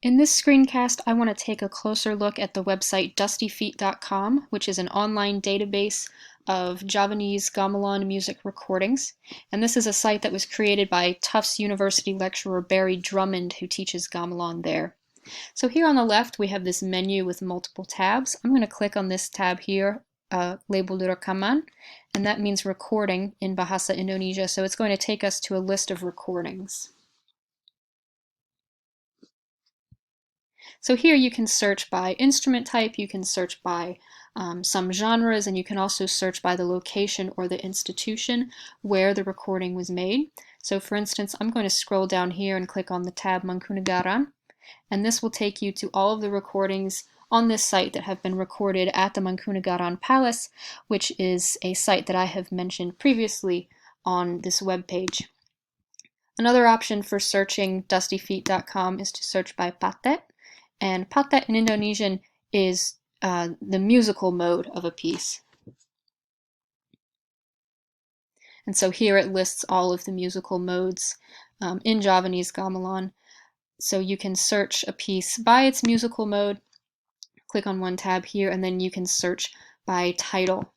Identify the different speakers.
Speaker 1: In this screencast, I want to take a closer look at the website DustyFeet.com, which is an online database of Javanese gamelan music recordings. And this is a site that was created by Tufts University lecturer Barry Drummond, who teaches gamelan there. So here on the left, we have this menu with multiple tabs. I'm going to click on this tab here, labeled Rekaman, and that means recording in Bahasa Indonesia. So it's going to take us to a list of recordings. So here you can search by instrument type, you can search by some genres, and you can also search by the location or the institution where the recording was made. So for instance, I'm going to scroll down here and click on the tab Mangkunegaran, and this will take you to all of the recordings on this site that have been recorded at the Mangkunegaran Palace, which is a site that I have mentioned previously on this web page. Another option for searching DustyFeet.com is to search by patet. And patet in Indonesian is the musical mode of a piece. And so here it lists all of the musical modes in Javanese gamelan. So you can search a piece by its musical mode, click on one tab here, and then you can search by title